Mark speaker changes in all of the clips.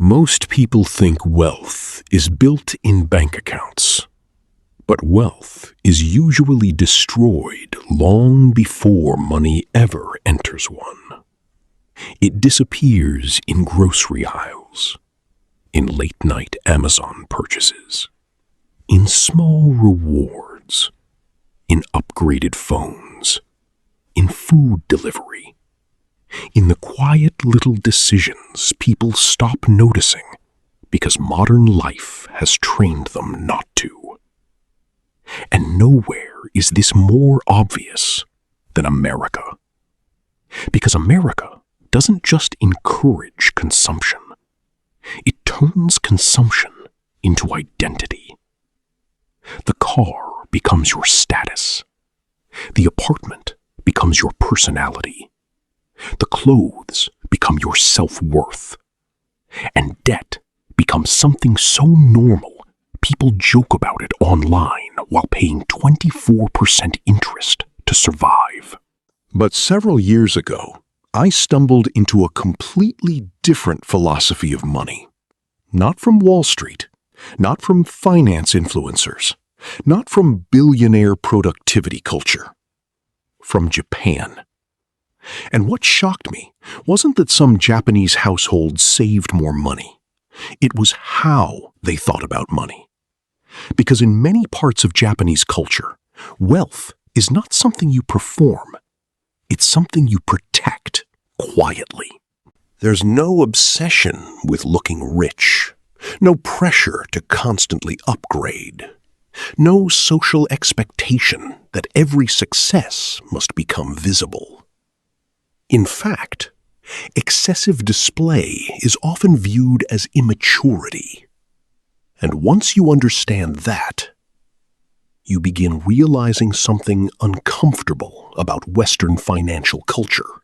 Speaker 1: Most people think wealth is built in bank accounts, but wealth is usually destroyed long before money ever enters one. It disappears in grocery aisles, in late-night Amazon purchases, in small rewards, in upgraded phones, in food delivery, in the quiet little decisions people stop noticing because modern life has trained them not to. And nowhere is this more obvious than America. Because America doesn't just encourage consumption. It turns consumption into identity. The car becomes your status. The apartment becomes your personality. The clothes become your self-worth. And debt becomes something so normal, people joke about it online while paying 24% interest to survive. But several years ago, I stumbled into a completely different philosophy of money. Not from Wall Street, not from finance influencers, not from billionaire productivity culture. From Japan. And what shocked me wasn't that some Japanese households saved more money. It was how they thought about money. Because in many parts of Japanese culture, wealth is not something you perform. It's something you protect quietly. There's no obsession with looking rich, no pressure to constantly upgrade, no social expectation that every success must become visible. In fact, excessive display is often viewed as immaturity. And once you understand that, you begin realizing something uncomfortable about Western financial culture.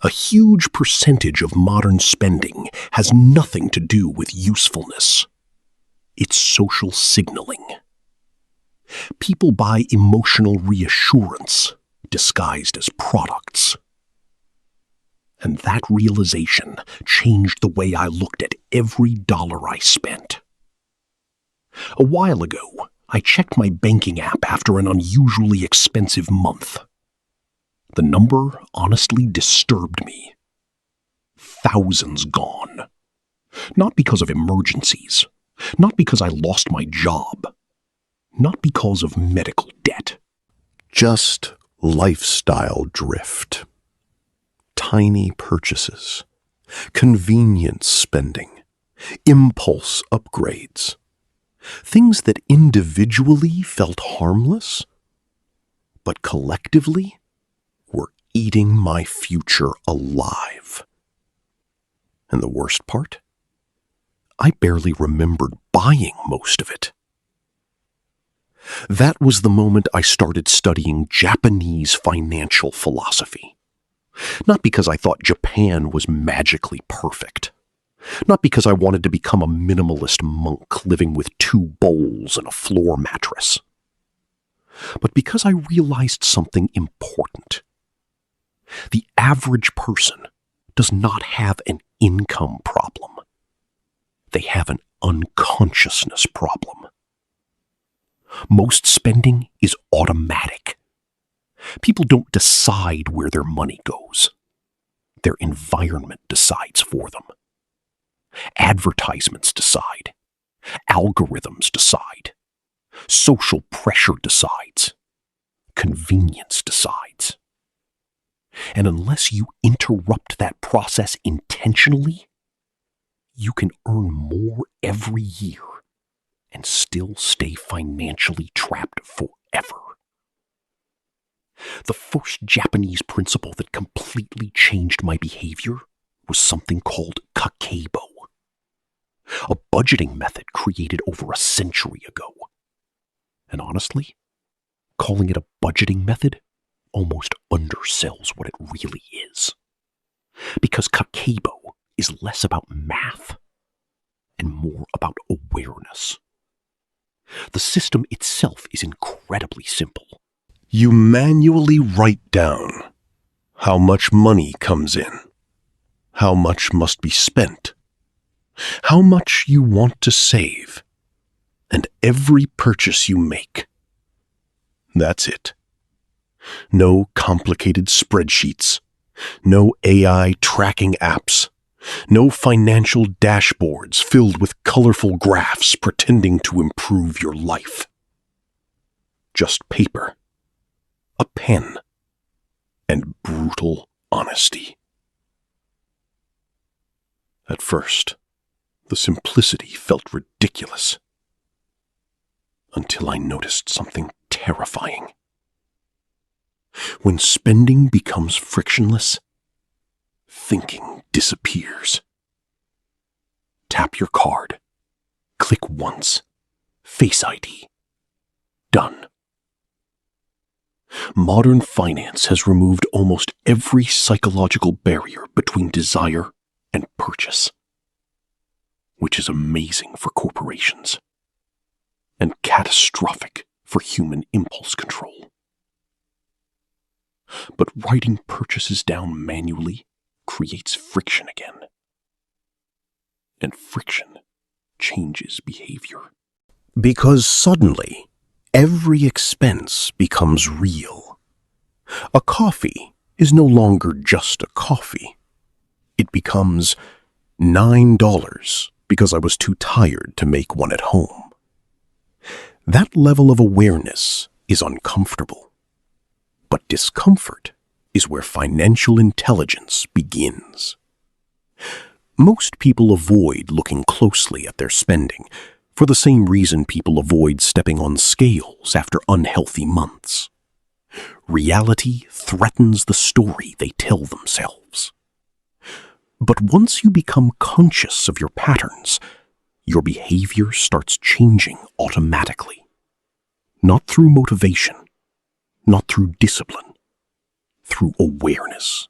Speaker 1: A huge percentage of modern spending has nothing to do with usefulness. It's social signaling. People buy emotional reassurance disguised as products. And that realization changed the way I looked at every dollar I spent. A while ago, I checked my banking app after an unusually expensive month. The number honestly disturbed me. Thousands gone. Not because of emergencies. Not because I lost my job. Not because of medical debt. Just lifestyle drift. Tiny purchases. Convenience spending. Impulse upgrades. Things that individually felt harmless, but collectively were eating my future alive. And the worst part? I barely remembered buying most of it. That was the moment I started studying Japanese financial philosophy. Not because I thought Japan was magically perfect. Not because I wanted to become a minimalist monk living with 2 bowls and a floor mattress. But because I realized something important. The average person does not have an income problem. They have an unconsciousness problem. Most spending is automatic. People don't decide where their money goes. Their environment decides for them. Advertisements decide. Algorithms decide. Social pressure decides. Convenience decides. And unless you interrupt that process intentionally, you can earn more every year and still stay financially trapped forever. The first Japanese principle that completely changed my behavior was something called Kakeibo, a budgeting method created over a century ago. And honestly, calling it a budgeting method almost undersells what it really is. Because Kakeibo is less about math and more about awareness. The system itself is incredibly simple. You manually write down how much money comes in, how much must be spent, how much you want to save, and every purchase you make. That's it. No complicated spreadsheets, no AI tracking apps, no financial dashboards filled with colorful graphs pretending to improve your life. Just paper, a pen, and brutal honesty. At first, the simplicity felt ridiculous, until I noticed something terrifying. When spending becomes frictionless, thinking disappears. Tap your card, click once, Face ID. Done. Modern finance has removed almost every psychological barrier between desire and purchase, which is amazing for corporations and catastrophic for human impulse control. But writing purchases down manually creates friction again. And friction changes behavior. Because suddenly, every expense becomes real. A coffee is no longer just a coffee. It becomes $9 because I was too tired to make one at home. That level of awareness is uncomfortable. But discomfort is where financial intelligence begins. Most people avoid looking closely at their spending for the same reason people avoid stepping on scales after unhealthy months. Reality threatens the story they tell themselves. But once you become conscious of your patterns, your behavior starts changing automatically. Not through motivation, not through discipline, through awareness.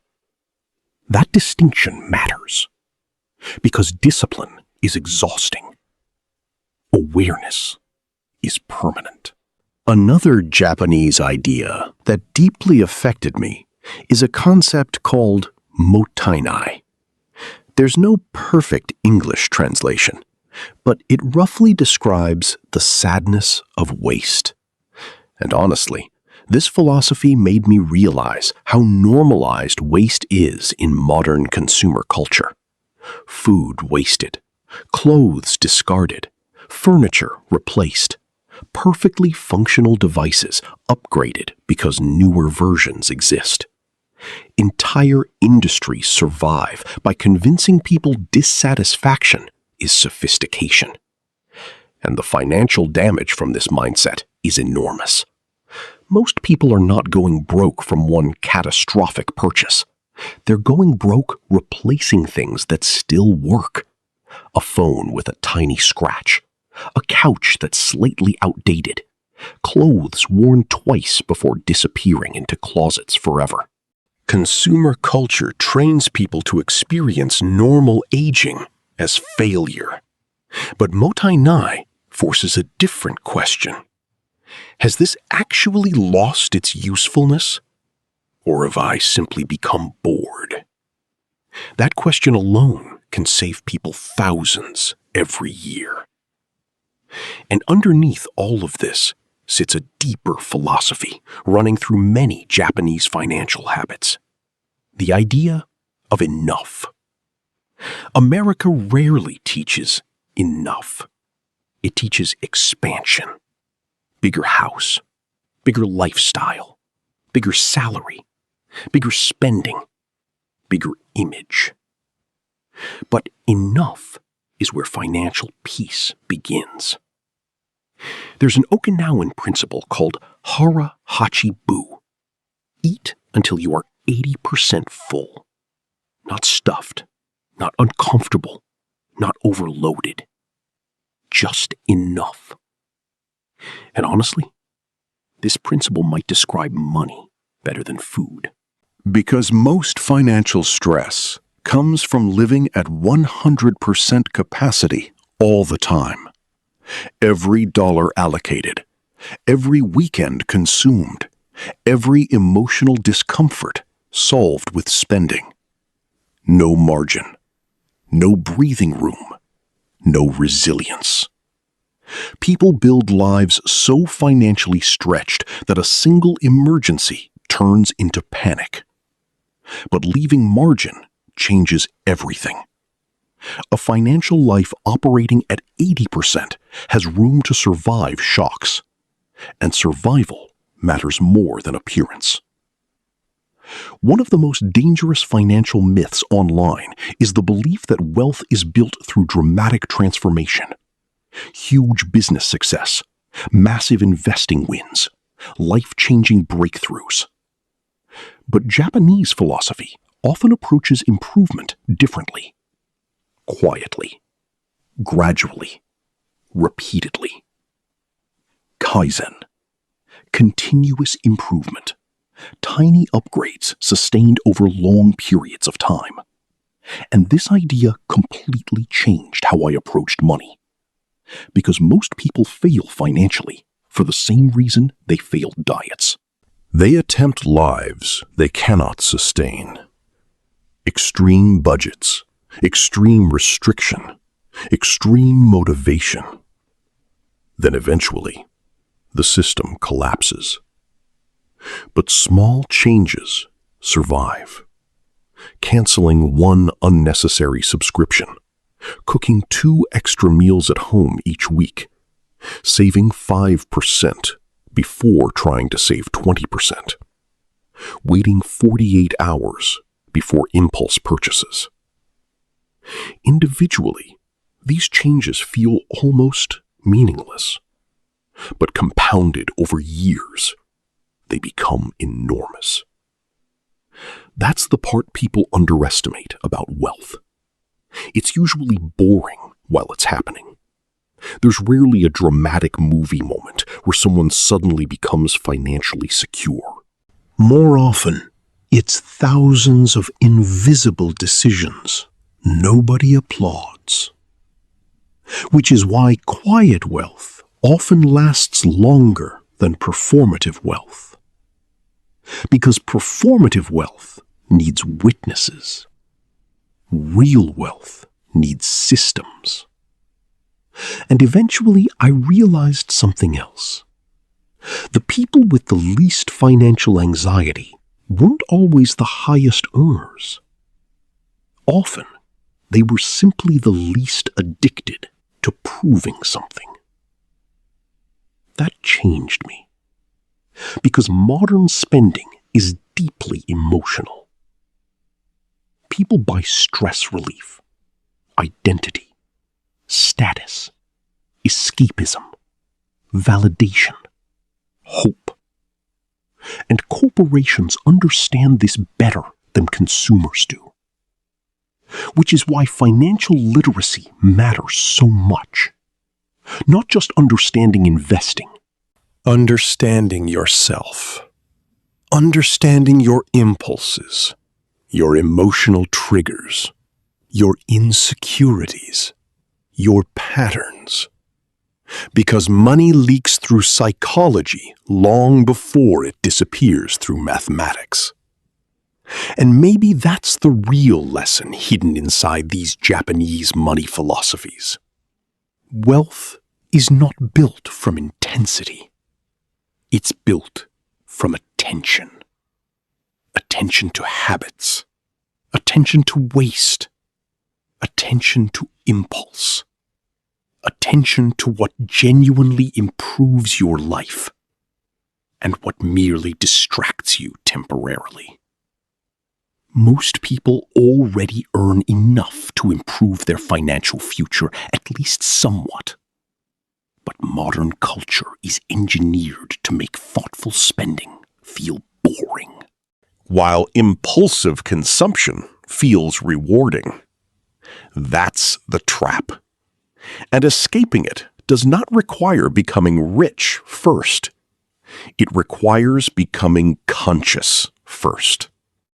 Speaker 1: That distinction matters, because discipline is exhausting. Awareness is permanent. Another Japanese idea that deeply affected me is a concept called Mottainai. There's no perfect English translation, but it roughly describes the sadness of waste. And honestly, this philosophy made me realize how normalized waste is in modern consumer culture. Food wasted, clothes discarded, furniture replaced, perfectly functional devices upgraded because newer versions exist. Entire industries survive by convincing people dissatisfaction is sophistication. And the financial damage from this mindset is enormous. Most people are not going broke from one catastrophic purchase. They're going broke replacing things that still work. A phone with a tiny scratch, a couch that's slightly outdated, clothes worn twice before disappearing into closets forever. Consumer culture trains people to experience normal aging as failure. But Mottainai forces a different question. Has this actually lost its usefulness? Or have I simply become bored? That question alone can save people thousands every year. And underneath all of this sits a deeper philosophy running through many Japanese financial habits. The idea of enough. America rarely teaches enough. It teaches expansion. Bigger house, bigger lifestyle, bigger salary, bigger spending, bigger image. But enough is where financial peace begins. There's an Okinawan principle called Hara Hachi Bu. Eat until you are 80% full. Not stuffed, not uncomfortable, not overloaded. Just enough. And honestly, this principle might describe money better than food. Because most financial stress comes from living at 100% capacity all the time. Every dollar allocated, every weekend consumed, every emotional discomfort solved with spending. No margin, no breathing room, no resilience. People build lives so financially stretched that a single emergency turns into panic. But leaving margin changes everything. A financial life operating at 80% has room to survive shocks, and survival matters more than appearance. One of the most dangerous financial myths online is the belief that wealth is built through dramatic transformation. Huge business success, massive investing wins, life-changing breakthroughs. But Japanese philosophy often approaches improvement differently. Quietly, gradually, repeatedly. Kaizen, continuous improvement, tiny upgrades sustained over long periods of time. And this idea completely changed how I approached money. Because most people fail financially for the same reason they failed diets. They attempt lives they cannot sustain. Extreme budgets, extreme restriction, extreme motivation. Then eventually, the system collapses. But small changes survive. Canceling one unnecessary subscription, cooking 2 extra meals at home each week, saving 5% before trying to save 20%, waiting 48 hours before impulse purchases. Individually, these changes feel almost meaningless, but compounded over years, they become enormous. That's the part people underestimate about wealth. It's usually boring while it's happening. There's rarely a dramatic movie moment where someone suddenly becomes financially secure. More often, it's thousands of invisible decisions nobody applauds. Which is why quiet wealth often lasts longer than performative wealth. Because performative wealth needs witnesses. Real wealth needs systems. And eventually I realized something else. The people with the least financial anxiety weren't always the highest earners. Often, they were simply the least addicted to proving something. That changed me. Because modern spending is deeply emotional. People buy stress relief, identity, status, escapism, validation, hope. And corporations understand this better than consumers do. Which is why financial literacy matters so much. Not just understanding investing. Understanding yourself. Understanding your impulses, your emotional triggers, your insecurities, your patterns. Because money leaks through psychology long before it disappears through mathematics. And maybe that's the real lesson hidden inside these Japanese money philosophies. Wealth is not built from intensity. It's built from attention. Attention to habits. Attention to waste. Attention to impulse. Attention to what genuinely improves your life and what merely distracts you temporarily. Most people already earn enough to improve their financial future, at least somewhat. But modern culture is engineered to make thoughtful spending feel boring, while impulsive consumption feels rewarding. That's the trap. And escaping it does not require becoming rich first. It requires becoming conscious first.